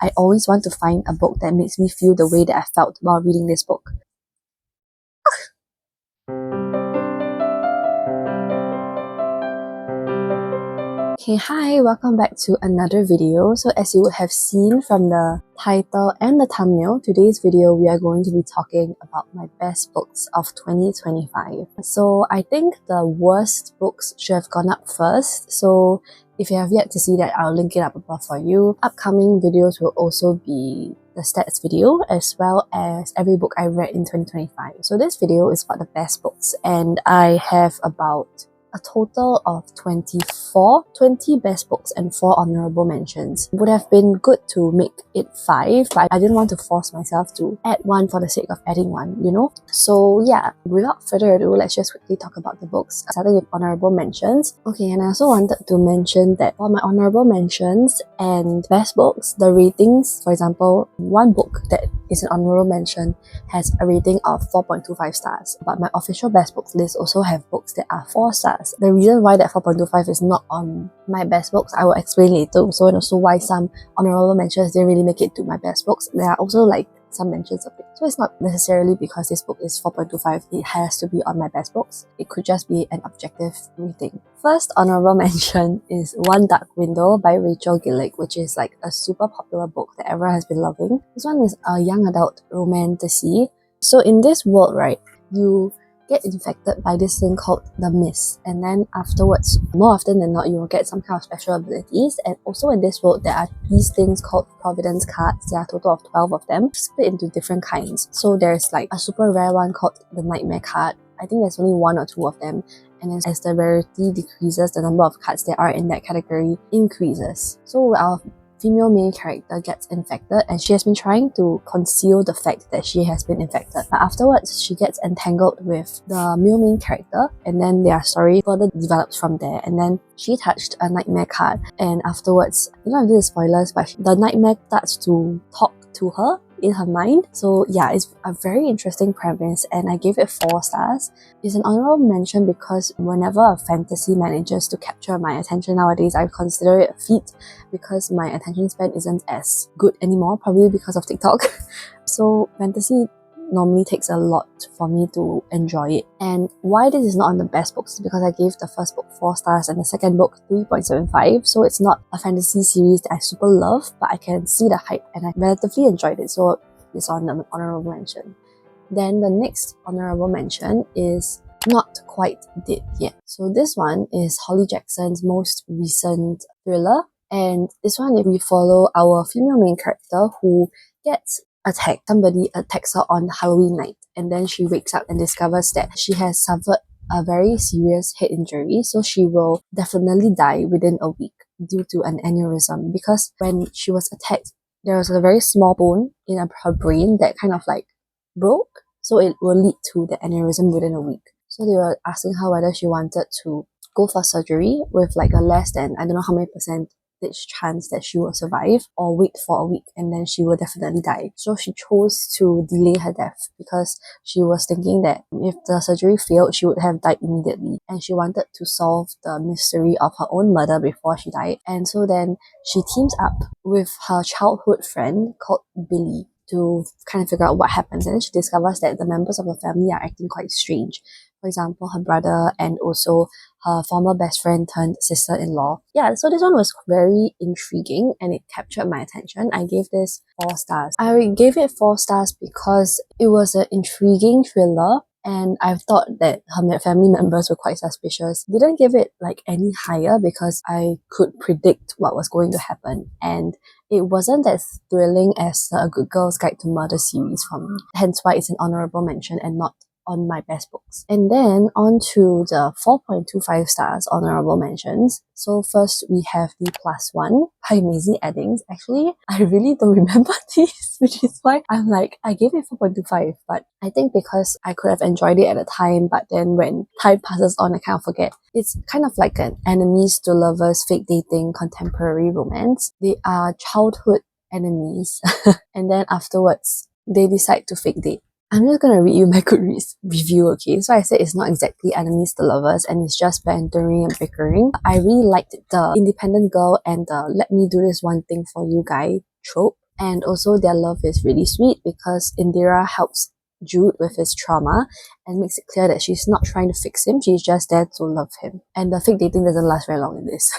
I always want to find a book that makes me feel the way that I felt while reading this book. Okay, hi, welcome back to another video. So as you would have seen from the title and the thumbnail, today's video we are going to be talking about my best books of 2025. So I think the worst books should have gone up first. So if you have yet to see that, I'll link it up above for you. Upcoming videos will also be the stats video as well as every book I read in 2025. So this video is about the best books and I have about a total of 20 best books and 4 honorable mentions. Would have been good to make it 5, but I didn't want to force myself to add one for the sake of adding one, you know? So yeah, without further ado, let's just quickly talk about the books, starting with honorable mentions. Okay, and I also wanted to mention that for my honorable mentions and best books, the ratings, for example, one book that is an honorable mention has a rating of 4.25 stars, but my official best books list also have books that are 4 stars. The reason why that 4.25 is not on my best books, I will explain later. So and also why some honorable mentions didn't really make it to my best books. There are also like some mentions of it. So it's not necessarily because this book is 4.25, it has to be on my best books. It could just be an objective rating. First honorable mention is One Dark Window by Rachel Gillick, which is like a super popular book that everyone has been loving. This one is a young adult romantasy. So in this world, right, you get infected by this thing called the mist, and then afterwards, more often than not, you will get some kind of special abilities. And also in this world, there are these things called Providence cards. There are a total of 12 of them, split into different kinds. So there's like a super rare one called the Nightmare card. I think there's only 1 or 2 of them, and as the rarity decreases, the number of cards there are in that category increases. So our female main character gets infected and she has been trying to conceal the fact that she has been infected. But afterwards, she gets entangled with the male main character and then their story further develops from there. And then she touched a nightmare card and afterwards, I don't know if this is spoilers, but the nightmare starts to talk to her in her mind. So yeah, it's a very interesting premise and I gave it 4 stars. It's an honorable mention because whenever a fantasy manages to capture my attention nowadays, I consider it a feat because my attention span isn't as good anymore, probably because of TikTok. So fantasy normally takes a lot for me to enjoy it. And why this is not on the best books is because I gave the first book 4 stars and the second book 3.75. So it's not a fantasy series that I super love, but I can see the hype and I relatively enjoyed it. So it's on the honorable mention. Then the next honorable mention is Not Quite Dead Yet. So this one is Holly Jackson's most recent thriller. And this one, we follow our female main character who gets attacked. Somebody attacks her on Halloween night and then she wakes up and discovers that she has suffered a very serious head injury, so she will definitely die within a week due to an aneurysm, because when she was attacked there was a very small bone in her brain that kind of like broke, so it will lead to the aneurysm within a week. So they were asking her whether she wanted to go for surgery with like a less than I don't know how many percent chance that she will survive, or wait for a week and then she will definitely die. So she chose to delay her death because she was thinking that if the surgery failed, she would have died immediately, and she wanted to solve the mystery of her own murder before she died. And so then she teams up with her childhood friend called Billy to kind of figure out what happens, and then she discovers that the members of her family are acting quite strange. For example, her brother and also her former best friend turned sister-in-law. Yeah, so this one was very intriguing and it captured my attention. I gave this 4 stars. I gave it 4 stars because it was an intriguing thriller and I thought that her family members were quite suspicious. Didn't give it like any higher because I could predict what was going to happen, and it wasn't as thrilling as A Good Girl's Guide to Murder series for me. Hence why it's an honorable mention and not on my best books. And then on to the 4.25 stars honorable mentions. So first we have The Plus One by Maisie Eddings. Actually, I really don't remember this, which is why I'm like, I gave it 4.25, but I think because I could have enjoyed it at the time, but then when time passes on, I kind of forget. It's kind of like an enemies to lovers fake dating contemporary romance. They are childhood enemies and then afterwards they decide to fake date. I'm just gonna read you my Goodreads review, okay? So I said it's not exactly enemies to lovers and it's just bantering and bickering. I really liked the independent girl and the let me do this one thing for you guy trope. And also their love is really sweet because Indira helps Jude with his trauma and makes it clear that she's not trying to fix him, she's just there to love him. And the fake dating doesn't last very long in this.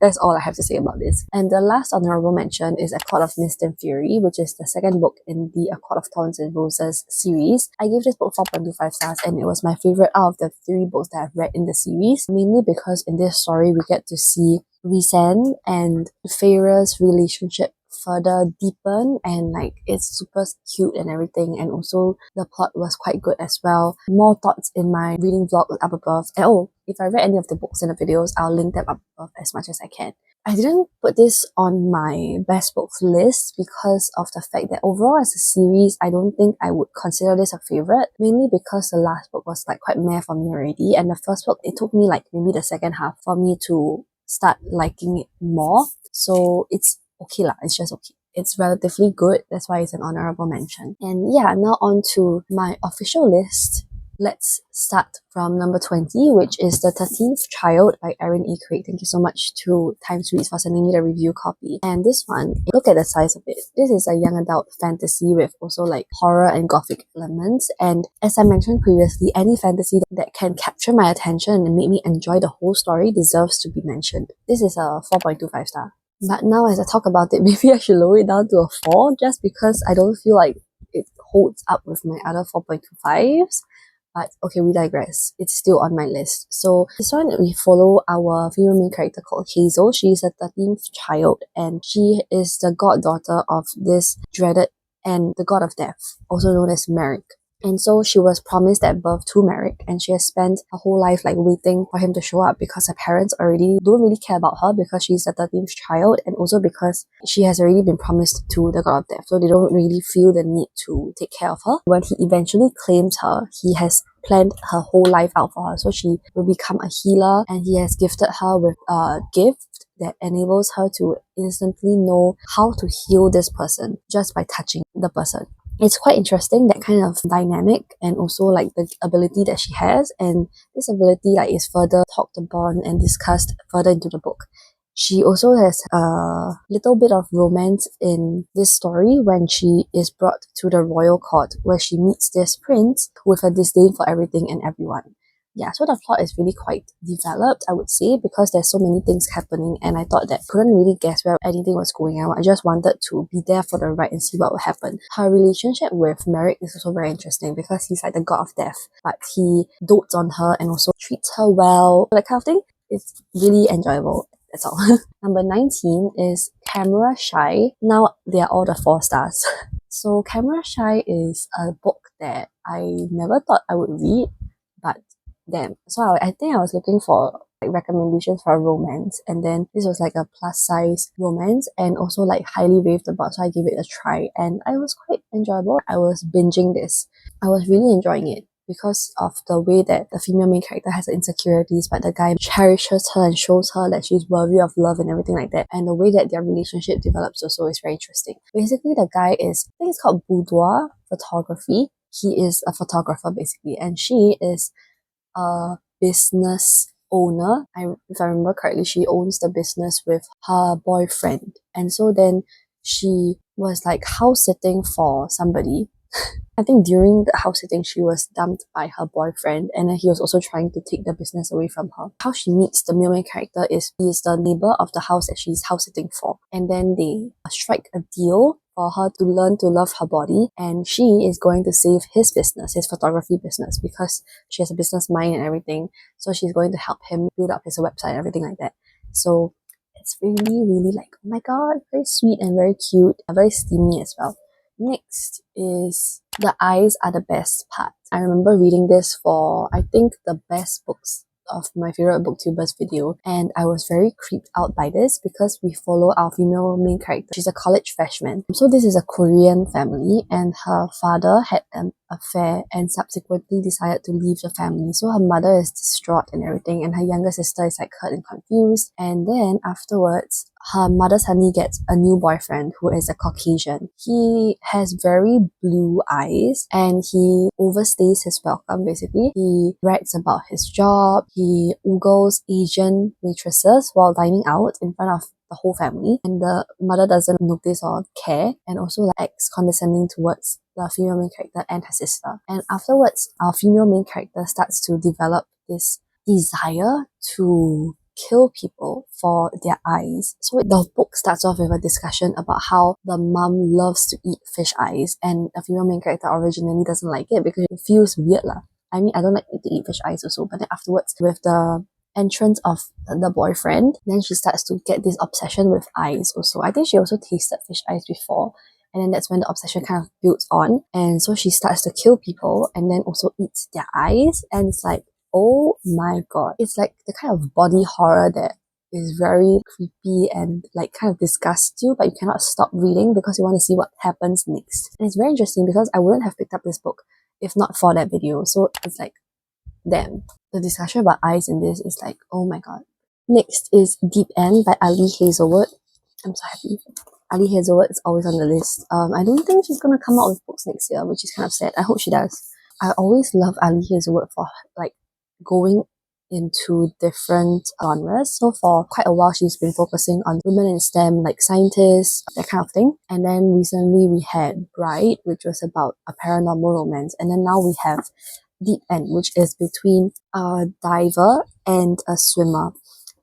That's all I have to say about this. And the last honorable mention is A Court of Mist and Fury, which is the second book in the A Court of Thorns and Roses series. I gave this book 4.25 stars and it was my favorite out of the 3 books that I've read in the series, mainly because in this story we get to see Rhysand and Feyre's relationship further deepen, and like it's super cute and everything, and also the plot was quite good as well. More thoughts in my reading vlog up above, and oh, if I read any of the books in the videos, I'll link them up above as much as I can. I didn't put this on my best books list because of the fact that overall as a series, I don't think I would consider this a favorite, mainly because the last book was like quite meh for me already, and the first book, it took me like maybe the second half for me to start liking it more. So it's okay lah, it's just okay. It's relatively good, that's why it's an honorable mention. And yeah, now on to my official list. Let's start from number 20, which is The 13th Child by Erin E. Craig. Thank you so much to Times Reads for sending me the review copy. And this one, look at the size of it. This is a young adult fantasy with also like horror and gothic elements. And as I mentioned previously, any fantasy that can capture my attention and make me enjoy the whole story deserves to be mentioned. This is a 4.25 star. But now as I talk about it, maybe I should lower it down to a 4 just because I don't feel like it holds up with my other 4.25s. But okay, we digress. It's still on my list. So this one, we follow our female main character called Hazel. She is a 13th child and she is the goddaughter of this dreaded and the god of death, also known as Merrick. And so she was promised at birth to Merrick, and she has spent her whole life like waiting for him to show up because her parents already don't really care about her because she's the 13th child, and also because she has already been promised to the god of death, so they don't really feel the need to take care of her. When he eventually claims her, he has planned her whole life out for her, so she will become a healer, and he has gifted her with a gift that enables her to instantly know how to heal this person just by touching the person. It's quite interesting, that kind of dynamic, and also like the ability that she has, and this ability like is further talked upon and discussed further into the book. She also has a little bit of romance in this story when she is brought to the royal court where she meets this prince with a disdain for everything and everyone. Yeah, so the plot is really quite developed, I would say, because there's so many things happening, and I thought that I couldn't really guess where anything was going on. I just wanted to be there for the ride and see what would happen. Her relationship with Merrick is also very interesting because he's like the god of death, but he dotes on her and also treats her well, that kind of thing. It's really enjoyable. That's all. Number 19 is Camera Shy. Now they are all the 4 stars. So Camera Shy is a book that I never thought I would read, but damn. So I think I was looking for like recommendations for a romance, and then this was like a plus size romance and also like highly raved about, so I gave it a try and I was quite enjoyable. I was binging this. I was really enjoying it because of the way that the female main character has insecurities, but the guy cherishes her and shows her that she's worthy of love and everything like that, and the way that their relationship develops also is very interesting. Basically, the guy is, I think it's called boudoir photography. He is a photographer basically, and she is a business owner. If I remember correctly, she owns the business with her boyfriend, and so then she was like house sitting for somebody. I think during the house sitting, she was dumped by her boyfriend, and then he was also trying to take the business away from her. How she meets the main character is he is the neighbor of the house that she's house sitting for, and then they strike a deal for her to learn to love her body, and she is going to save his business, his photography business, because she has a business mind and everything. So she's going to help him build up his website and everything like that. So it's really, really like, oh my god, very sweet and very cute, very steamy as well. Next is The Eyes Are the Best Part. I remember reading this for, I think, the best books of my favorite booktubers video, and I was very creeped out by this because we follow our female main character. She's a college freshman. So this is a Korean family, and her father had an affair and subsequently decided to leave the family. So her mother is distraught and everything, and her younger sister is like hurt and confused. And then afterwards, her mother suddenly gets a new boyfriend who is a Caucasian. He has very blue eyes and he overstays his welcome basically. He brags about his job. He oogles Asian waitresses while dining out in front of the whole family, and the mother doesn't notice or care, and also like acts condescending towards the female main character and her sister. And afterwards, our female main character starts to develop this desire to kill people for their eyes. So the book starts off with a discussion about how the mom loves to eat fish eyes, and the female main character originally doesn't like it because it feels weird lah. I mean, I don't like to eat fish eyes also, but then afterwards, with the entrance of the boyfriend, then she starts to get this obsession with eyes also. I think she also tasted fish eyes before, and then that's when the obsession kind of builds on, and so she starts to kill people and then also eats their eyes, and it's like, oh my god, it's like the kind of body horror that is very creepy and like kind of disgusts you, but you cannot stop reading because you want to see what happens next. And it's very interesting because I wouldn't have picked up this book if not for that video. So it's like, damn, the discussion about eyes in this is like, oh my god. Next is Deep End by Ali Hazelwood. I'm so happy. Ali Hazelwood is always on the list. I don't think she's gonna come out with books next year, which is kind of sad. I hope she does. I always love Ali Hazelwood for like going into different genres. So for quite a while, she's been focusing on women in STEM, like scientists, that kind of thing. And then recently we had Bright, which was about a paranormal romance. And then now we have Deep End, which is between a diver and a swimmer.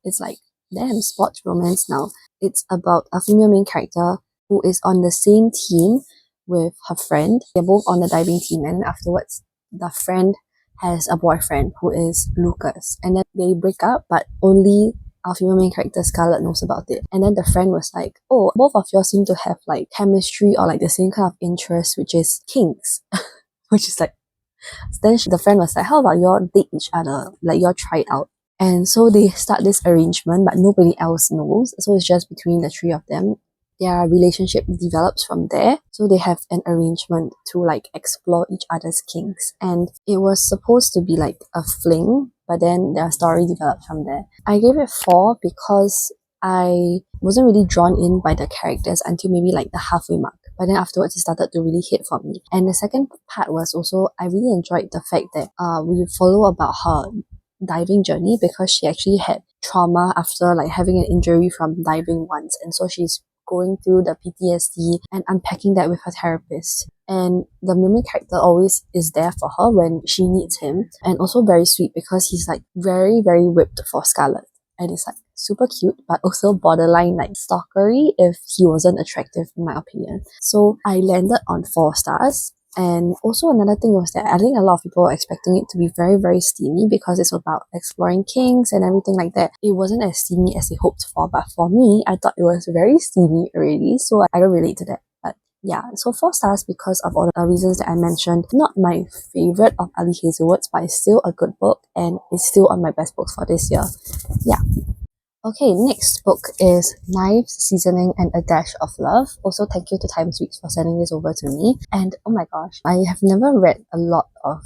It's like, damn, sports romance now. It's about a female main character who is on the same team with her friend. They're both on the diving team, and afterwards, the friend has a boyfriend who is Lucas, and then they break up, but only our female main character Scarlett knows about it. And then the friend was like, oh, both of you seem to have like chemistry or like the same kind of interest, which is kinks. Which is like, then the friend was like, how about you all date each other, like you all try it out. And so they start this arrangement, but nobody else knows, so it's just between the three of them. Their relationship develops from there, so they have an arrangement to like explore each other's kinks. And it was supposed to be like a fling, but then their story developed from there. I gave it 4 because I wasn't really drawn in by the characters until maybe like the halfway mark, but then afterwards it started to really hit for me. And the second part was also, I really enjoyed the fact that we follow about her diving journey, because she actually had trauma after like having an injury from diving once, and so she's going through the PTSD and unpacking that with her therapist. And the main character always is there for her when she needs him, and also very sweet because he's like very, very whipped for Scarlett, and it's like super cute but also borderline like stalkery if he wasn't attractive in my opinion. So I landed on 4 stars. And also another thing was that I think a lot of people were expecting it to be very, very steamy because it's about exploring kinks and everything like that. It wasn't as steamy as they hoped for, but for me, I thought it was very steamy already, so I don't relate to that. But yeah, so 4 stars because of all the reasons that I mentioned. Not my favorite of Ali Hazelwood's, but it's still a good book and it's still on my best books for this year. Yeah. Okay, next book is Knives, Seasoning, and a Dash of Love. Also, thank you to Times Weeks for sending this over to me. And oh my gosh, I have never read a lot of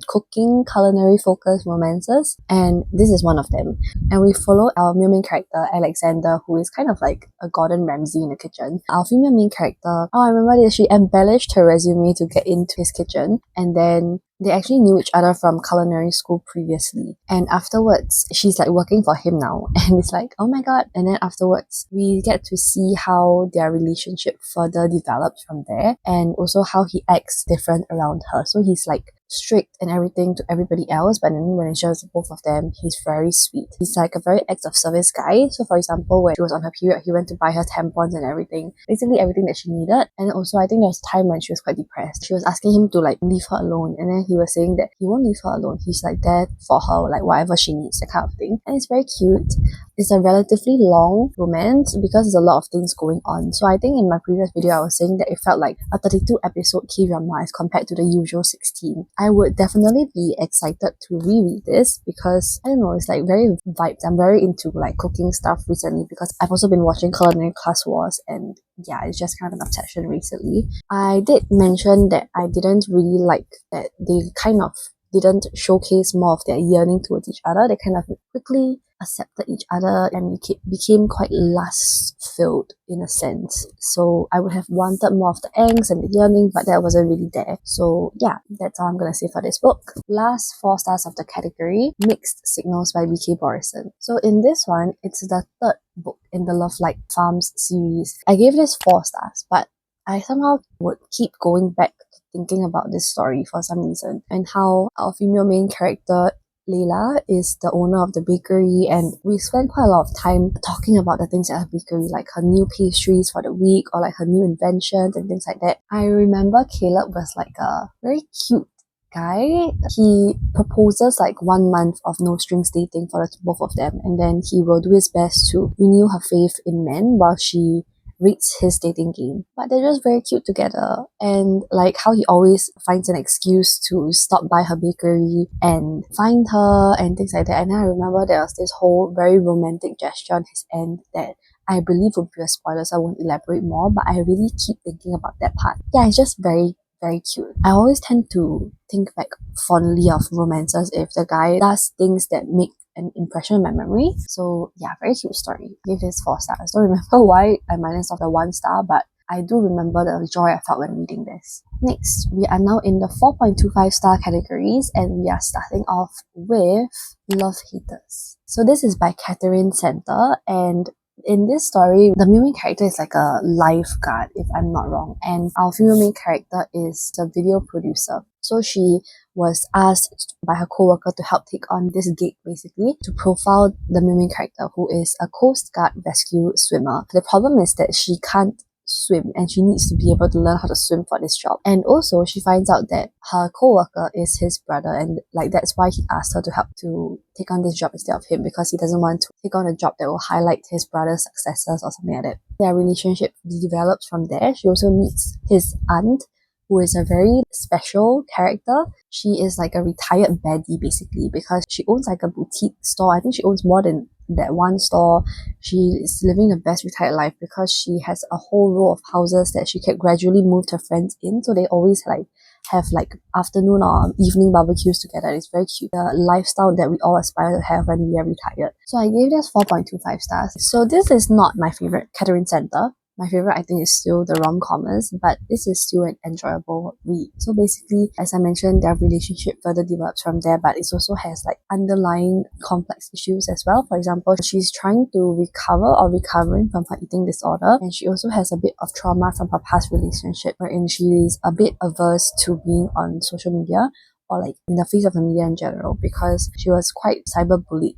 cooking, culinary focused romances, and this is one of them. And we follow our male main character, Alexander, who is kind of like a Gordon Ramsay in the kitchen. Our female main character, I remember that she embellished her resume to get into his kitchen, and then they actually knew each other from culinary school previously. And afterwards, she's like working for him now. And it's like, oh my god. And then afterwards, we get to see how their relationship further develops from there. And also how he acts different around her. So he's like strict and everything to everybody else, but then when it's just both of them, he's very sweet. He's like a very acts of service guy. So for example, when she was on her period, he went to buy her tampons and everything, basically everything that she needed. And also I think there was a time when she was quite depressed. She was asking him to like leave her alone, and then he was saying that he won't leave her alone, he's like there for her, like whatever she needs, that kind of thing. And it's very cute. It's a relatively long romance because there's a lot of things going on. So I think in my previous video I was saying that it felt like a 32 episode K-drama as compared to the usual 16. I would definitely be excited to reread this because, I don't know, it's like very vibes. I'm very into like cooking stuff recently because I've also been watching Culinary Class Wars, and yeah, it's just kind of an obsession recently. I did mention that I didn't really like that they kind of didn't showcase more of their yearning towards each other. They kind of quickly accepted each other and became quite lust-filled in a sense. So I would have wanted more of the angst and the yearning, but that wasn't really there. So yeah, that's all I'm gonna say for this book. Last 4 stars of the category, Mixed Signals by B.K. Borison. So in this one, it's the third book in the Love Like Farms series. I gave this 4 stars, but I somehow would keep going back to thinking about this story for some reason, and how our female main character Layla is the owner of the bakery, and we spend quite a lot of time talking about the things at her bakery, like her new pastries for the week or like her new inventions and things like that. I remember Caleb was like a very cute guy. He proposes like 1 month of no strings dating for the both of them, and then he will do his best to renew her faith in men while she reads his dating game. But they're just very cute together, and like how he always finds an excuse to stop by her bakery and find her and things like that. And I remember there was this whole very romantic gesture on his end that I believe would be a spoiler, so I won't elaborate more, but I really keep thinking about that part. Yeah, it's just very cute. I always tend to think back fondly of romances if the guy does things that make an impression in my memory. So yeah, very cute story. I gave this 4 stars. Don't remember why I minus off the 1 star, but I do remember the joy I felt when reading this. Next, we are now in the 4.25 star categories, and we are starting off with Love Haters. So this is by Catherine Center, and in this story, the main character is like a lifeguard, if I'm not wrong, and our female main character is the video producer. So she was asked by her co-worker to help take on this gig, basically, to profile the main character, who is a Coast Guard rescue swimmer. The problem is that she can't swim, and she needs to be able to learn how to swim for this job. And also she finds out that her co-worker is his brother, and like that's why he asked her to help to take on this job instead of him, because he doesn't want to take on a job that will highlight his brother's successes or something like that. Their relationship develops from there. She also meets his aunt, who is a very special character. She is like a retired baddie basically, because she owns like a boutique store. I think she owns more than that one store. She is living the best retired life because she has a whole row of houses that she can gradually move her friends in, so they always like have like afternoon or evening barbecues together. It's very cute. The lifestyle that we all aspire to have when we are retired. So I gave this 4.25 stars. So this is not my favorite Catherine Center. My favorite, I think, is still the rom-commers, but this is still an enjoyable read. So basically, as I mentioned, their relationship further develops from there, but it also has like underlying complex issues as well. For example, she's trying to recover or recovering from her eating disorder, and she also has a bit of trauma from her past relationship, wherein she is a bit averse to being on social media or like in the face of the media in general, because she was quite cyberbullied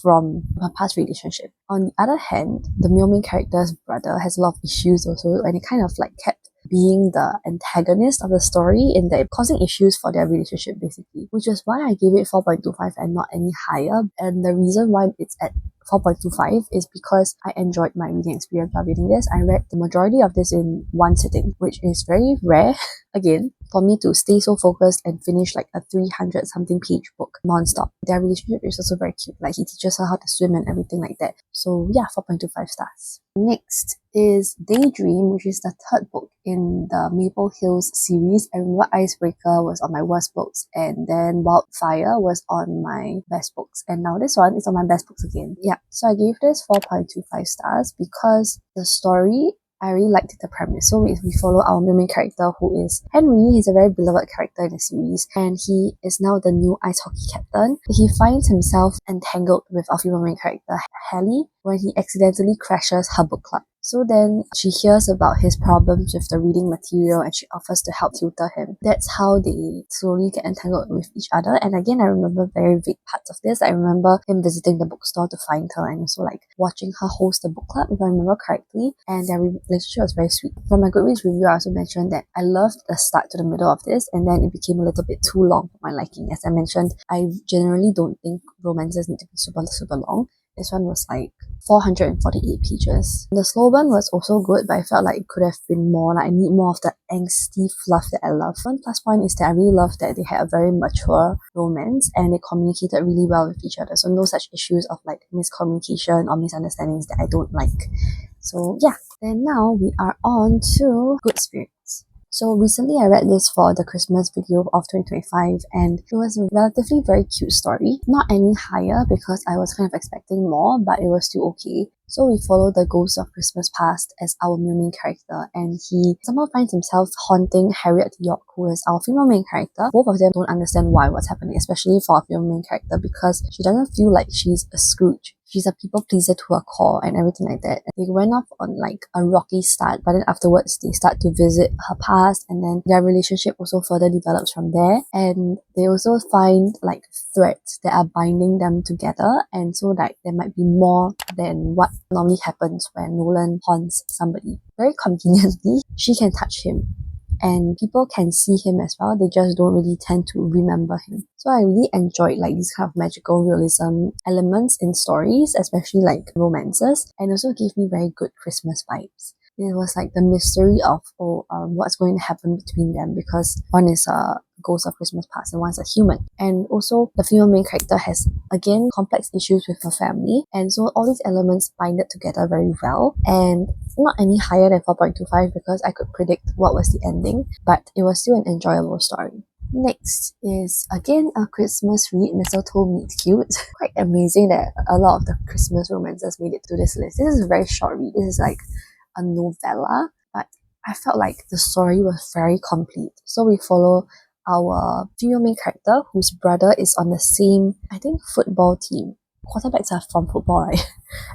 from her past relationship. On the other hand, the male main character's brother has a lot of issues also, and it kind of like kept being the antagonist of the story in that causing issues for their relationship basically, which is why I gave it 4.25 and not any higher. And the reason why it's at 4.25 is because I enjoyed my reading experience while reading this. I read the majority of this in one sitting, which is very rare again for me to stay so focused and finish like a 300 something page book non-stop. Their relationship is also very cute. Like he teaches her how to swim and everything like that. So yeah, 4.25 stars. Next is Daydream, which is the third book in the Maple Hills series. I remember Icebreaker was on my worst books, and then Wildfire was on my best books, and now this one is on my best books again. Yeah, so I gave this 4.25 stars because the story, I really liked the premise. So we follow our main character, who is Henry. He's a very beloved character in the series, and he is now the new ice hockey captain. He finds himself entangled with our female main character, Hallie, when he accidentally crashes her book club. So then she hears about his problems with the reading material, and she offers to help tutor him. That's how they slowly get entangled with each other. And again, I remember very vague parts of this. I remember him visiting the bookstore to find her, and also like watching her host the book club, if I remember correctly. And their relationship was very sweet. From my Goodreads review, I also mentioned that I loved the start to the middle of this, and then it became a little bit too long for my liking. As I mentioned, I generally don't think romances need to be super long. This one was like 448 pages. The slow burn was also good, but I felt like it could have been more. Like I need more of the angsty fluff that I love. One plus point is that I really love that they had a very mature romance and they communicated really well with each other. So no such issues of like miscommunication or misunderstandings that I don't like. So yeah, then now we are on to Good Spirits. So recently I read this for the Christmas video of 2025 and it was a relatively very cute story. Not any higher because I was kind of expecting more, but it was still okay. So we follow the ghost of Christmas past as our main character, and he somehow finds himself haunting Harriet York, who is our female main character. Both of them don't understand what's happening, especially for our female main character, because she doesn't feel like she's a Scrooge. She's a people pleaser to her core and everything like that. They went off on like a rocky start, but then afterwards they start to visit her past, and then their relationship also further develops from there. And they also find like threads that are binding them together, and so like there might be more than what normally happens when Nolan haunts somebody. Very conveniently, she can touch him, and people can see him as well, they just don't really tend to remember him. So I really enjoyed like these kind of magical realism elements in stories, especially like romances, and also gave me very good Christmas vibes. It was like the mystery of what's going to happen between them, because one is a ghost of Christmas past and one's a human. And also the female main character has again complex issues with her family, and so all these elements bind it together very well. And not any higher than 4.25 because I could predict what was the ending, but it was still an enjoyable story. Next is again a Christmas read, Mistletoe Meet Cute. Quite amazing that a lot of the Christmas romances made it to this list. This is a very short read. This is like a novella, but I felt like the story was very complete. So we follow our female main character whose brother is on the same, I think, football team. Quarterbacks are from football, right?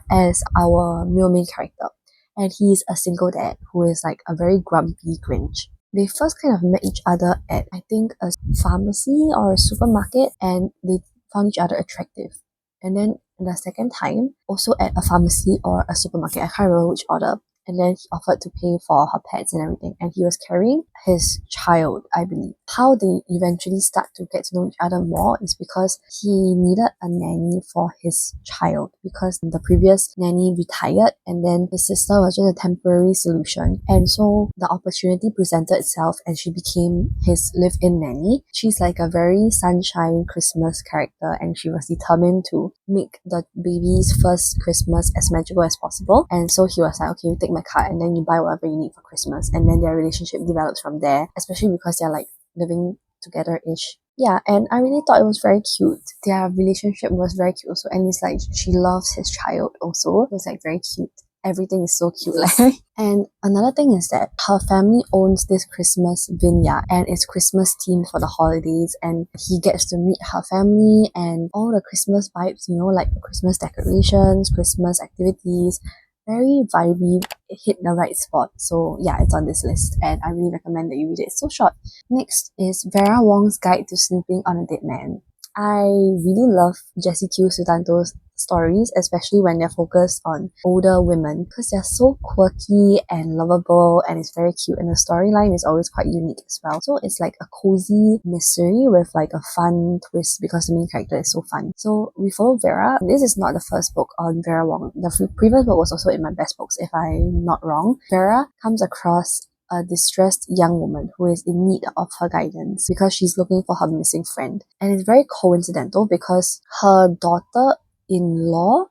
As our male main character. And he's a single dad who is like a very grumpy Grinch. They first kind of met each other at, I think, a pharmacy or a supermarket, and they found each other attractive. And then the second time, also at a pharmacy or a supermarket, I can't remember which order, and then he offered to pay for her pets and everything, and he was carrying his child, I believe. How they eventually start to get to know each other more is because he needed a nanny for his child, because the previous nanny retired and then his sister was just a temporary solution, and so the opportunity presented itself and she became his live-in nanny. She's like a very sunshine Christmas character, and she was determined to make the baby's first Christmas as magical as possible. And so he was like, okay, you take my card and then you buy whatever you need for Christmas, and then their relationship develops from there, especially because they're like living together-ish. Yeah, and I really thought it was very cute. Their relationship was very cute also, and it's like she loves his child also. It was like very cute. Everything is so cute, like. And another thing is that her family owns this Christmas vineyard, and it's Christmas themed for the holidays, and he gets to meet her family and all the Christmas vibes, you know, like Christmas decorations, Christmas activities. Very vibey, it hit the right spot. So yeah, it's on this list and I really recommend that you read it. It's so short. Next is Vera Wong's Guide to Snooping on a Dead Man. I really love Jessie Q Sutanto's stories, especially when they're focused on older women, because they're so quirky and lovable, and it's very cute, and the storyline is always quite unique as well. So it's like a cozy mystery with like a fun twist because the main character is so fun. So we follow Vera. This is not the first book on Vera Wong. The previous book was also in my best books, if I'm not wrong. Vera comes across a distressed young woman who is in need of her guidance because she's looking for her missing friend. And it's very coincidental because her daughter-in-law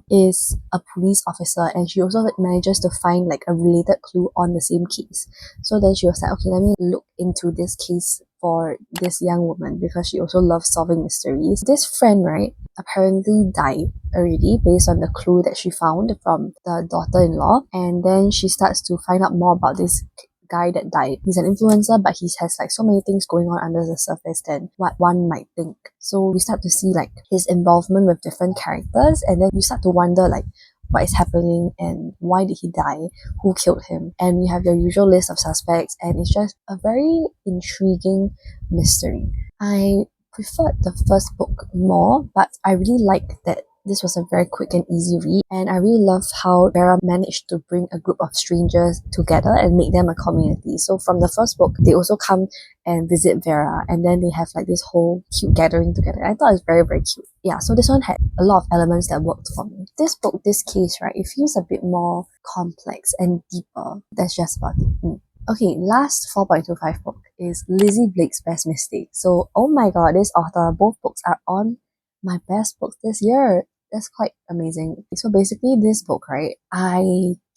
is a police officer, and she also manages to find like a related clue on the same case. So then she was like, okay, let me look into this case for this young woman because she also loves solving mysteries. This friend, right, apparently died already based on the clue that she found from the daughter-in-law, and then she starts to find out more about this guy that died. He's an influencer, but he has like so many things going on under the surface than what one might think. So we start to see like his involvement with different characters, and then you start to wonder like what is happening and why did he die, who killed him, and you have your usual list of suspects, and it's just a very intriguing mystery. I preferred the first book more, but I really liked that this was a very quick and easy read, and I really loved how Vera managed to bring a group of strangers together and make them a community. So from the first book, they also come and visit Vera, and then they have like this whole cute gathering together. I thought it was very, very cute. Yeah, so this one had a lot of elements that worked for me. This book, this case, right, it feels a bit more complex and deeper. That's just about it. Okay, last 4.25 book is Lizzie Blake's Best Mistake. So, oh my god, this author, both books are on my best books this year. that's quite amazing. So basically this book, right, I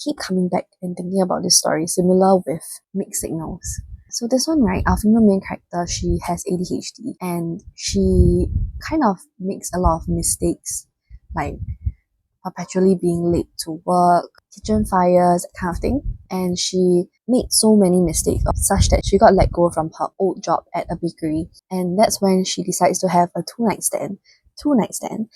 keep coming back and thinking about this story, similar with Mixed Signals. So this one, right, our female main character, she has ADHD and she kind of makes a lot of mistakes, like perpetually being late to work, kitchen fires, that kind of thing. And she made so many mistakes such that she got let go from her old job at a bakery. And that's when she decides to have a two-night stand.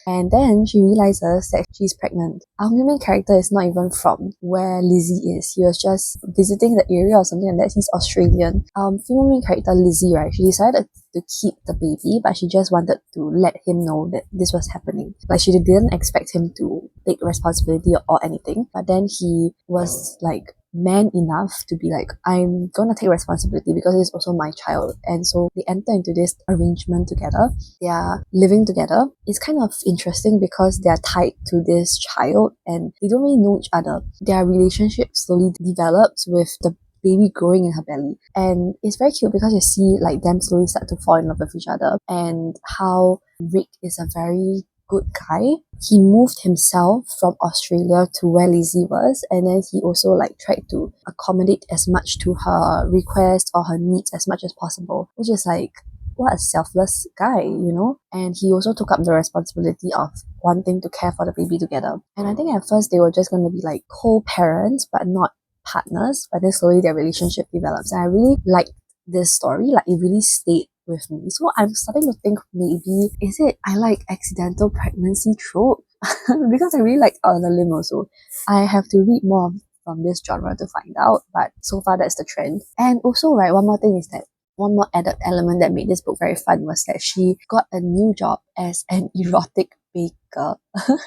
And then she realizes that she's pregnant. Our main character is not even from where Lizzie is. He was just visiting the area or something like that. He's Australian. Female main character Lizzie, right, she decided to keep the baby, but she just wanted to let him know that this was happening. Like, she didn't expect him to take responsibility or anything, but then he was like man enough to be like, I'm gonna take responsibility because it's also my child. And so they enter into this arrangement together. They are living together. It's kind of interesting because they are tied to this child and they don't really know each other. Their relationship slowly develops with the baby growing in her belly, and it's very cute because you see like them slowly start to fall in love with each other, and how Rick is a very good guy. He moved himself from Australia to where Lizzie was, and then he also like tried to accommodate as much to her requests or her needs as much as possible, which is like, what a selfless guy, you know? And he also took up the responsibility of wanting to care for the baby together. And I think at first they were just going to be like co-parents but not partners, but then slowly their relationship develops. And I really liked this story, like it really stayed with me. So I'm starting to think, maybe is it I like accidental pregnancy trope? Because I really like Out on the Limb also. I have to read more from this genre to find out, but so far that's the trend. And also, right, one more thing is that one more added element that made this book very fun was that she got a new job as an erotic baker.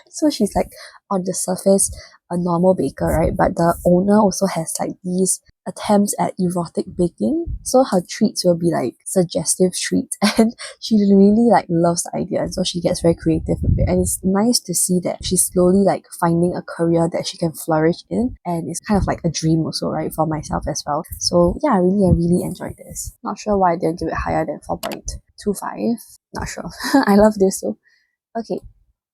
So she's like on the surface a normal baker, right? But the owner also has like these attempts at erotic baking. So her treats will be like suggestive treats, and she really like loves the idea, and so she gets very creative with it. And it's nice to see that she's slowly like finding a career that she can flourish in, and it's kind of like a dream also, right, for myself as well. So yeah, I really enjoyed this. Not sure why I didn't give it higher than 4.25. Not sure. I love this though. Okay,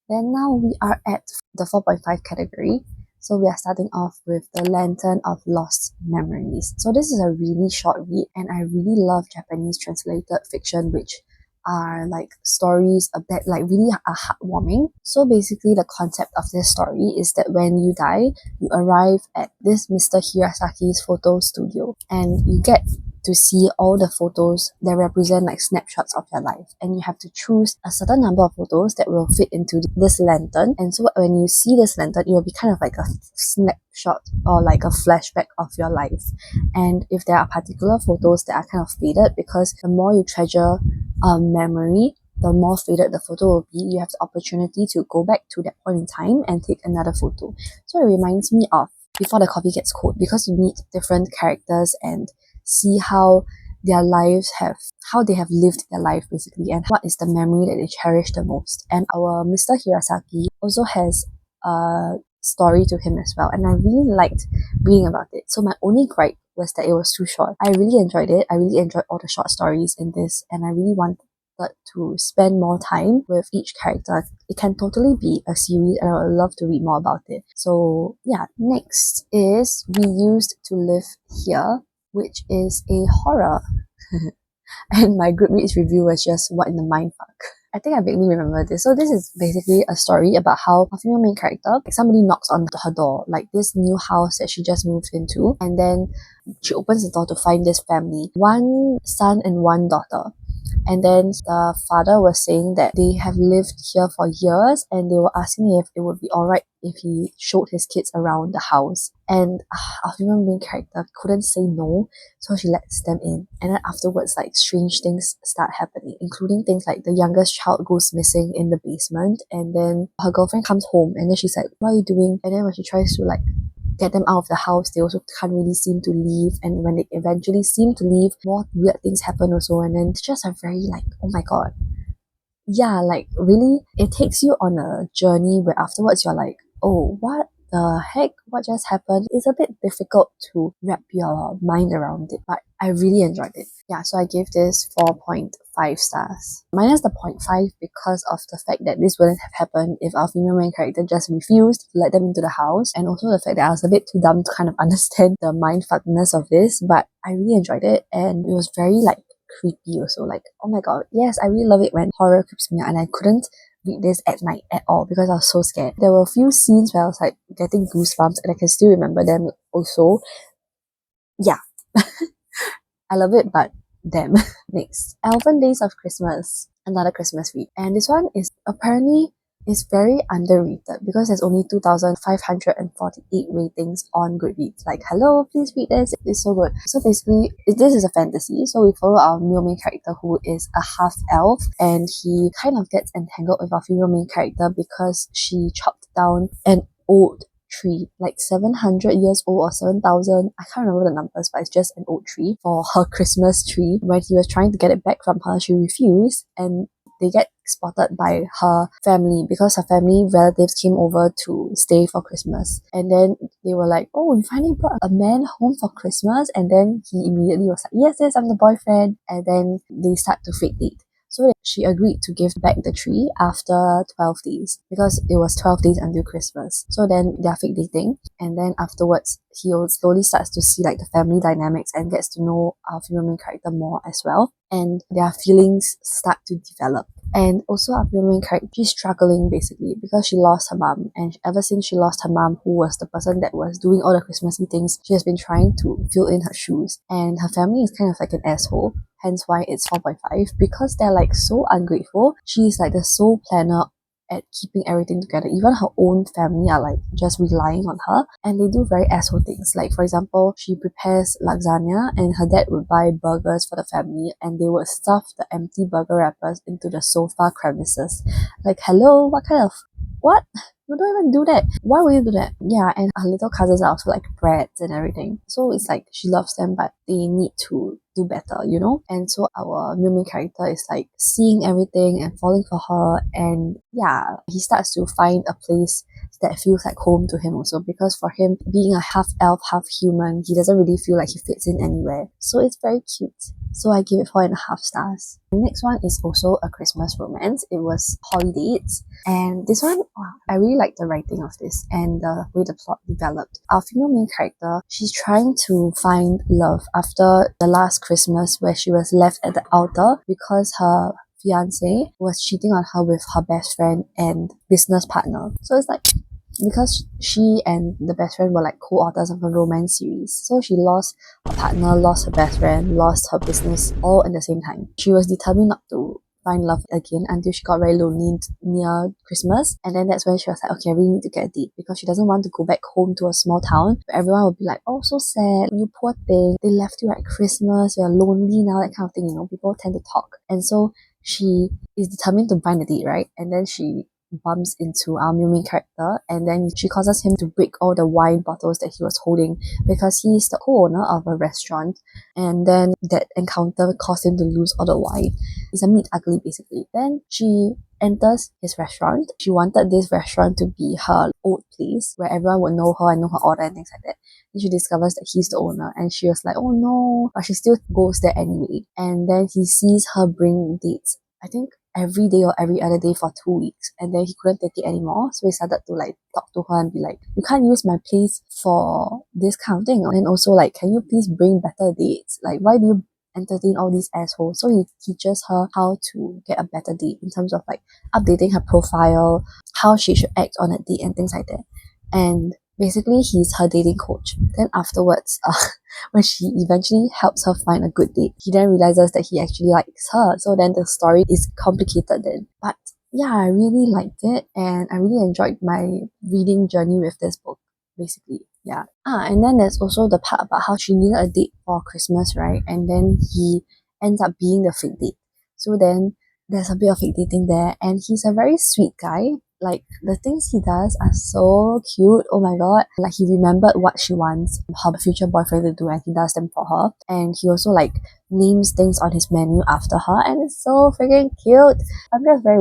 then now we are at the 4.5 category. So we are starting off with The Lantern of Lost Memories. So this is a really short read, and I really love Japanese translated fiction which are like stories that like really are heartwarming. So basically the concept of this story is that when you die, you arrive at this Mr. Hirasaki's photo studio, and you get to see all the photos that represent like snapshots of your life, and you have to choose a certain number of photos that will fit into this lantern. And so when you see this lantern, it will be kind of like a snapshot or like a flashback of your life. And if there are particular photos that are kind of faded, because the more you treasure a memory, the more faded the photo will be, you have the opportunity to go back to that point in time and take another photo. So it reminds me of Before the Coffee Gets Cold, because you meet different characters and see how their lives how they have lived their life basically, and what is the memory that they cherish the most. And our Mr. Hirasaki also has a story to him as well, and I really liked reading about it. So my only gripe was that it was too short. I really enjoyed it. I really enjoyed all the short stories in this, and I really wanted to spend more time with each character. It can totally be a series, and I would love to read more about it. So yeah, next is We Used to Live Here, which is a horror. And my Goodreads review was just, what in the mindfuck? I think I vaguely remember this. So this is basically a story about how a female main character, like somebody knocks on her door, like this new house that she just moved into, and then she opens the door to find this family, one son and one daughter. And then the father was saying that they have lived here for years, and they were asking if it would be alright if he showed his kids around the house. And our female main character couldn't say no, so she lets them in. And then afterwards, like, strange things start happening, including things like the youngest child goes missing in the basement, and then her girlfriend comes home, and then she's like, what are you doing? And then when she tries to like get them out of the house, they also can't really seem to leave. And when they eventually seem to leave, more weird things happen also. And then it's just a very like, oh my god. Yeah, like really, it takes you on a journey where afterwards you're like, oh, what the heck, what just happened? It's a bit difficult to wrap your mind around it, but I really enjoyed it. Yeah, so I gave this 4.5 stars. Minus the 0.5 because of the fact that this wouldn't have happened if our female main character just refused to let them into the house, and also the fact that I was a bit too dumb to kind of understand the mindfuckness of this, but I really enjoyed it, and it was very like creepy also. Like, oh my god, yes, I really love it when horror creeps me out, and I couldn't read this at night at all because I was so scared. There were a few scenes where I was like getting goosebumps, and I can still remember them also. Yeah. I love it, but damn. Next, Elven Days of Christmas, another Christmas read, and this one is apparently very underrated because there's only 2,548 ratings on Goodreads. Like, hello, please read this. It's so good. So basically, this is a fantasy. So we follow our male main character who is a half elf, and he kind of gets entangled with our female main character because she chopped down an old tree, like 700 years old or 7,000, I can't remember the numbers, but it's just an old tree for her Christmas tree. When he was trying to get it back from her, she refused, and they get spotted by her family because her family relatives came over to stay for Christmas, and then they were like, oh, you finally brought a man home for Christmas, and then he immediately was like, yes, I'm the boyfriend, and then they start to fake date. So she agreed to give back the tree after 12 days because it was 12 days until Christmas. So then they're fake dating, and then afterwards he slowly starts to see like the family dynamics and gets to know our female main character more as well, and their feelings start to develop. And also our female main character, she's struggling basically because she lost her mom, and ever since she lost her mom, who was the person that was doing all the Christmassy things, she has been trying to fill in her shoes, and her family is kind of like an asshole. Hence why it's 4.5, because they're like so ungrateful. She's like the sole planner at keeping everything together. Even her own family are like just relying on her, and they do very asshole things. Like, for example, she prepares lasagna and her dad would buy burgers for the family, and they would stuff the empty burger wrappers into the sofa crevices. Like, hello, what? You don't even do that. Why would you do that? Yeah, and her little cousins are also like brats and everything. So it's like she loves them, but they need to do better, you know? And so our main character is like seeing everything and falling for her, and yeah, he starts to find a place that feels like home to him also, because for him, being a half elf, half human, he doesn't really feel like he fits in anywhere. So it's very cute. So I give it 4.5 stars. The next one is also a Christmas romance. It was Holidays, and this one, wow, I really like the writing of this and the way the plot developed. Our female main character, she's trying to find love after the last Christmas where she was left at the altar because her fiance was cheating on her with her best friend and business partner. So it's like, because she and the best friend were like co-authors of a romance series, so she lost her partner, lost her best friend, lost her business all at the same time. She was determined not to find love again until she got very lonely near Christmas, and then that's when she was like, okay, I really need to get a date, because she doesn't want to go back home to a small town where everyone will be like, oh, so sad, you poor thing, they left you at Christmas, you're lonely now, that kind of thing, you know, people tend to talk. And so she is determined to find a date, right? And then she bumps into our main character, and then she causes him to break all the wine bottles that he was holding because he's the co-owner of a restaurant, and then that encounter caused him to lose all the wine. He's a meat ugly basically. Then she enters his restaurant. She wanted this restaurant to be her old place where everyone would know her and know her order and things like that. Then she discovers that he's the owner, and she was like, oh no, but she still goes there anyway. And then he sees her bring dates, I think every day or every other day for 2 weeks, and then he couldn't take it anymore, so he started to like talk to her and be like, you can't use my place for this kind of thing, and also like, can you please bring better dates? Like, why do you entertain all these assholes? So he teaches her how to get a better date in terms of like updating her profile, how she should act on a date and things like that. And basically he's her dating coach. Then afterwards, when she eventually helps her find a good date, he then realizes that he actually likes her. So then the story is complicated then. But yeah, I really liked it, and I really enjoyed my reading journey with this book, basically. Yeah. And then there's also the part about how she needed a date for Christmas, right? And then he ends up being the fake date. So then there's a bit of fake dating there, and he's a very sweet guy. Like, the things he does are so cute. Oh my god. Like, he remembered what she wants her future boyfriend to do, and he does them for her. And he also like names things on his menu after her, and it's so freaking cute. I'm just very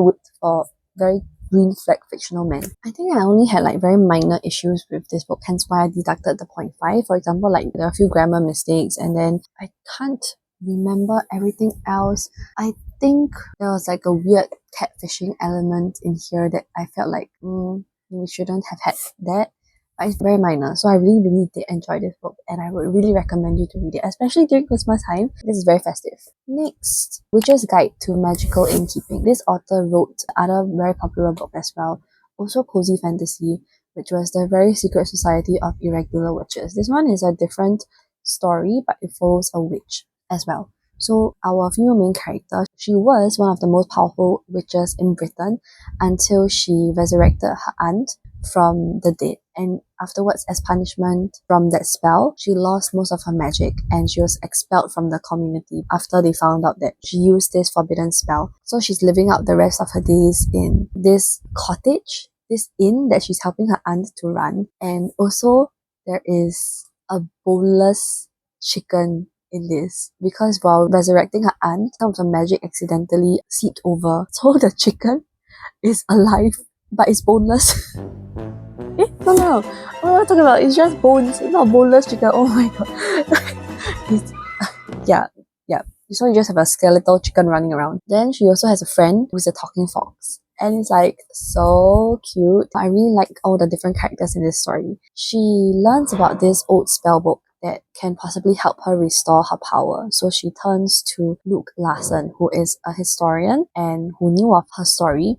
green flag fictional men. I think I only had like very minor issues with this book, hence why I deducted the 0.5. For example, like there are a few grammar mistakes, and then I can't remember everything else. I think there was like a weird catfishing element in here that I felt like we shouldn't have had that. But it's very minor, so I really did enjoy this book, and I would really recommend you to read it, especially during Christmas time. This is very festive. Next, Witch's Guide to Magical Innkeeping. This author wrote other very popular book as well, also cozy fantasy, which was The Very Secret Society of Irregular Witches. This one is a different story, but it follows a witch as well. So our female main character, she was one of the most powerful witches in Britain until she resurrected her aunt from the dead, and afterwards, as punishment from that spell, she lost most of her magic and she was expelled from the community after they found out that she used this forbidden spell. So she's living out the rest of her days in this cottage, this inn that she's helping her aunt to run. And also there is a boneless chicken in this, because while resurrecting her aunt, some of the magic accidentally seeped over, so the chicken is alive but it's boneless. No. What am I talking about? It's just bones. It's not boneless chicken. Oh my god. It's, yeah. So you just have a skeletal chicken running around. Then she also has a friend who's a talking fox. And it's like so cute. I really like all the different characters in this story. She learns about this old spell book that can possibly help her restore her power. So she turns to Luke Larson, who is a historian and who knew of her story,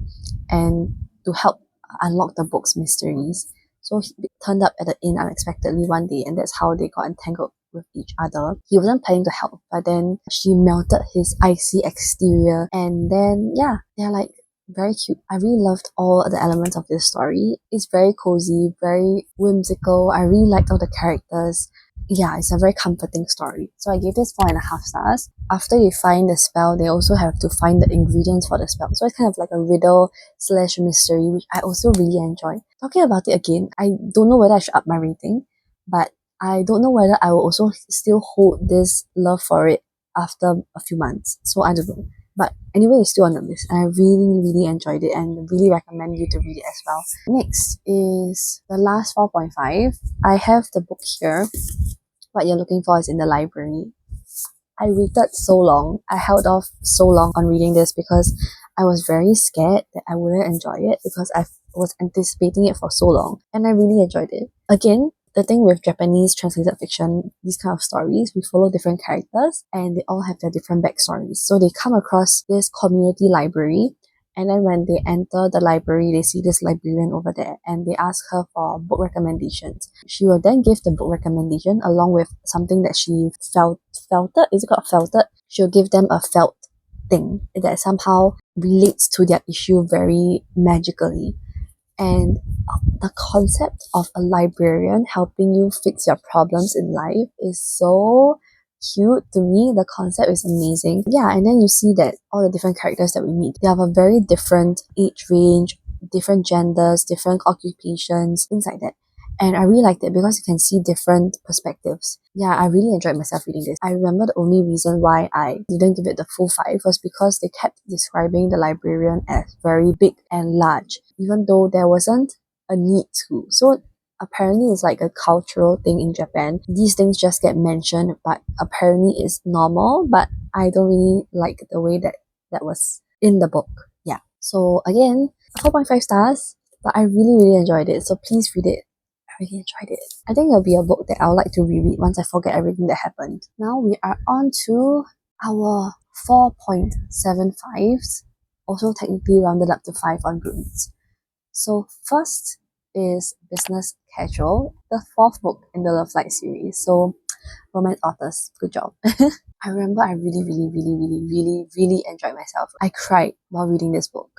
and to help unlock the book's mysteries. So he turned up at the inn unexpectedly one day, and that's how they got entangled with each other. He wasn't planning to help, but then she melted his icy exterior, and then yeah, they're like very cute. I really loved all the elements of this story. It's very cozy, very whimsical. I really liked all the characters. Yeah, it's a very comforting story. So I gave this 4.5 stars. After they find the spell, they also have to find the ingredients for the spell. So it's kind of like a riddle / mystery, which I also really enjoy. Talking about it again, I don't know whether I should up my rating, but I don't know whether I will also still hold this love for it after a few months. So I don't know. But anyway, it's still on the list, and I really enjoyed it and really recommend you to read it as well. Next is the last 4.5. I have the book here. What you're looking for is in the library. I waited so long. I held off so long on reading this because I was very scared that I wouldn't enjoy it, because I was anticipating it for so long, and I really enjoyed it. Again, the thing with Japanese translated fiction, these kind of stories, we follow different characters and they all have their different backstories. So they come across this community library, and then when they enter the library, they see this librarian over there and they ask her for book recommendations. She will then give the book recommendation along with something that she felted. Is it called felted? She'll give them a felt thing that somehow relates to their issue very magically. And the concept of a librarian helping you fix your problems in life is so cute to me. The concept is amazing. Yeah, and then you see that all the different characters that we meet, they have a very different age range, different genders, different occupations, things like that. And I really liked it because you can see different perspectives. Yeah, I really enjoyed myself reading this. I remember the only reason why I didn't give it the full 5 was because they kept describing the librarian as very big and large, even though there wasn't a need to. So apparently it's like a cultural thing in Japan. These things just get mentioned, but apparently it's normal, but I don't really like the way that was in the book. Yeah. So again, 4.5 stars, but I really enjoyed it. So please read it. I really enjoyed it. I think it'll be a book that I would like to reread once I forget everything that happened. Now we are on to our 4.75s, also technically rounded up to 5 on Goodreads. So first is Business Casual, the 4th book in the Love Light series. So romance authors, good job. I remember I really enjoyed myself. I cried while reading this book.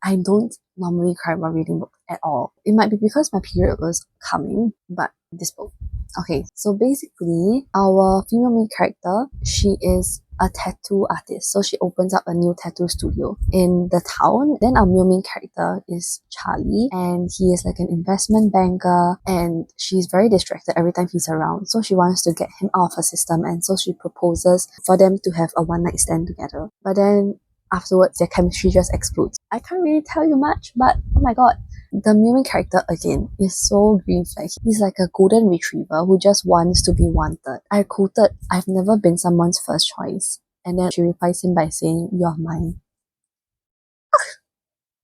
I don't normally cry while reading books at all. It might be because my period was coming, but this book. Okay, so basically, our female main character, she is a tattoo artist. So she opens up a new tattoo studio in the town. Then our male main character is Charlie, and he is like an investment banker, and she's very distracted every time he's around. So she wants to get him out of her system, and so she proposes for them to have a one-night stand together. But then afterwards their chemistry just explodes. I can't really tell you much, but oh my god, the main character again is so green flag. He's like a golden retriever who just wants to be wanted. I quoted, "I've never been someone's first choice." And then she replies him by saying, "You're mine."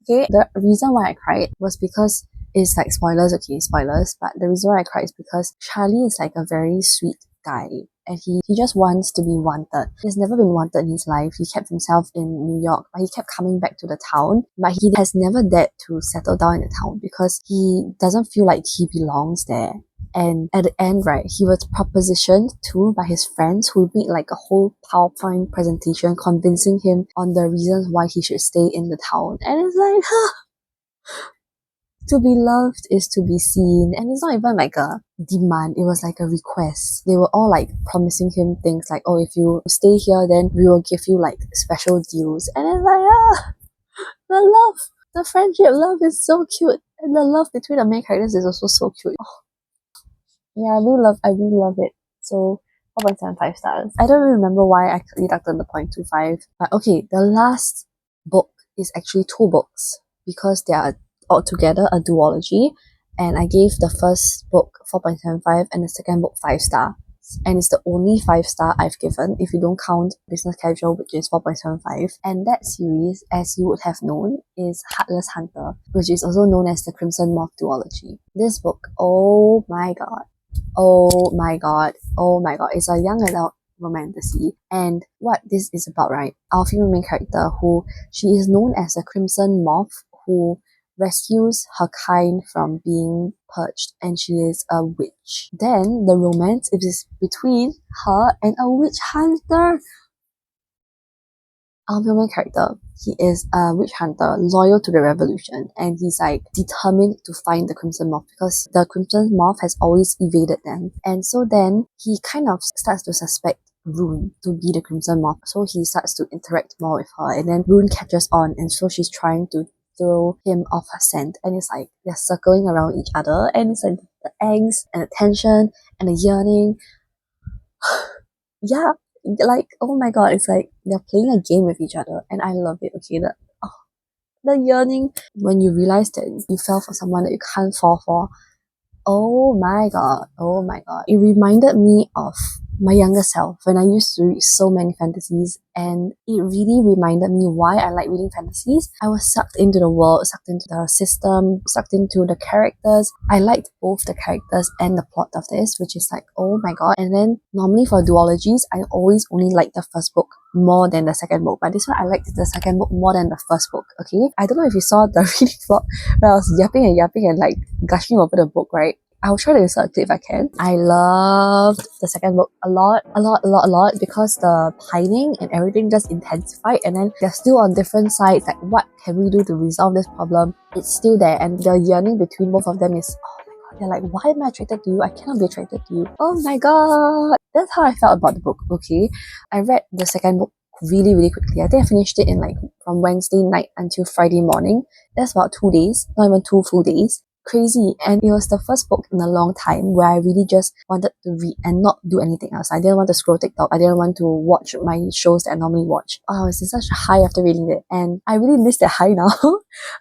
Okay, the reason why I cried was because it's like spoilers, okay, spoilers, but the reason why I cried is because Charlie is like a very sweet guy and he just wants to be wanted. He's never been wanted in his life. He kept himself in New York, but he kept coming back to the town. But he has never dared to settle down in the town because he doesn't feel like he belongs there. And at the end, right, he was propositioned to by his friends who made like a whole PowerPoint presentation convincing him on the reasons why he should stay in the town. And it's like, to be loved is to be seen. And it's not even like a demand, it was like a request. They were all like promising him things like, "Oh, if you stay here, then we will give you like special deals." And it's like, the love, the friendship love is so cute. And the love between the main characters is also so cute. Oh, yeah, I really love it. So 4.75 stars. I don't really remember why I deducted the 0.25. But okay, the last book is actually 2 books because they are altogether a duology. And I gave the first book 4.75 and the second book 5 stars. And it's the only 5 star I've given if you don't count Business Casual, which is 4.75. And that series, as you would have known, is Heartless Hunter, which is also known as the Crimson Moth duology. This book, oh my god. Oh my god, oh my god, it's a young adult romantasy. And what this is about, right? Our female main character, who she is known as a Crimson Moth, who rescues her kind from being purged, and she is a witch. Then the romance is between her and a witch hunter. Our main character, he is a witch hunter loyal to the revolution, and he's like determined to find the Crimson Moth because the Crimson Moth has always evaded them. And so then he kind of starts to suspect Rune to be the Crimson Moth, so he starts to interact more with her, and then Rune catches on, and so she's trying to throw him off her scent, and it's like they're circling around each other, and it's like the angst and the tension and the yearning. Yeah, like, oh my god, it's like they're playing a game with each other, and I love it. Okay, the yearning when you realize that you fell for someone that you can't fall for. Oh my god, oh my god. It reminded me of my younger self when I used to read so many fantasies, and it really reminded me why I like reading fantasies. I was sucked into the world, sucked into the system, sucked into the characters. I liked both the characters and the plot of this, which is like, oh my god. And then normally for duologies, I always only like the first book more than the second book, but this one I liked the second book more than the first book. Okay, I don't know if you saw the reading vlog where I was yapping and like gushing over the book, right? I'll try to insert a clip if I can. I loved the second book a lot because the pining and everything just intensified, and then they're still on different sides, like what can we do to resolve this problem? It's still there, and the yearning between both of them is, oh my god, they're like, why am I attracted to you? I cannot be attracted to you. Oh my god. That's how I felt about the book, okay? I read the second book really quickly. I think I finished it in like from Wednesday night until Friday morning. That's about 2 days, not even 2 full days. Crazy. And it was the first book in a long time where I really just wanted to read and not do anything else. I didn't want to scroll TikTok. I didn't want to watch my shows that I normally watch. Oh, I was in such a high after reading it, and I really miss that high now.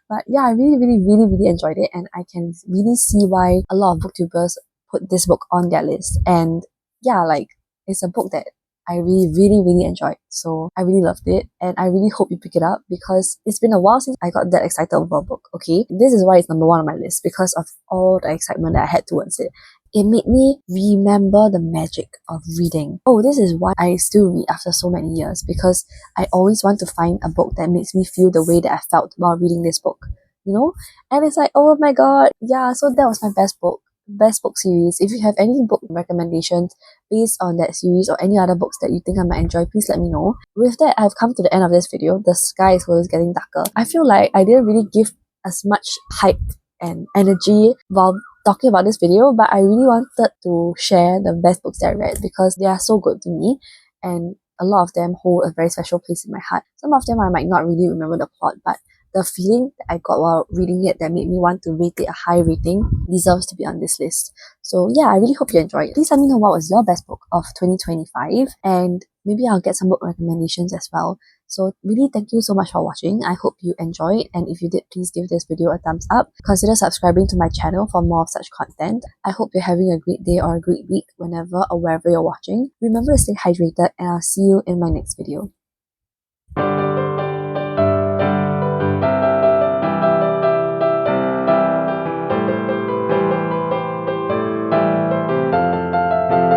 But yeah, I really enjoyed it, and I can really see why a lot of booktubers put this book on their list. And yeah, like, it's a book that I really enjoyed. So I really loved it, and I really hope you pick it up because it's been a while since I got that excited over a book, okay? This is why it's number 1 on my list, because of all the excitement that I had towards it. It made me remember the magic of reading. Oh, this is why I still read after so many years, because I always want to find a book that makes me feel the way that I felt while reading this book, you know? And it's like, oh my god, yeah, so that was my best book series. If you have any book recommendations based on that series or any other books that you think I might enjoy, please let me know. With that, I've come to the end of this video. The sky is always getting darker. I feel like I didn't really give as much hype and energy while talking about this video, but I really wanted to share the best books that I read because they are so good to me, and a lot of them hold a very special place in my heart. Some of them I might not really remember the plot, but the feeling that I got while reading it that made me want to rate it a high rating deserves to be on this list. So yeah, I really hope you enjoyed it. Please let me know what was your best book of 2025, and maybe I'll get some book recommendations as well. So really thank you so much for watching. I hope you enjoyed, and if you did, please give this video a thumbs up. Consider subscribing to my channel for more of such content. I hope you're having a great day or a great week whenever or wherever you're watching. Remember to stay hydrated, and I'll see you in my next video.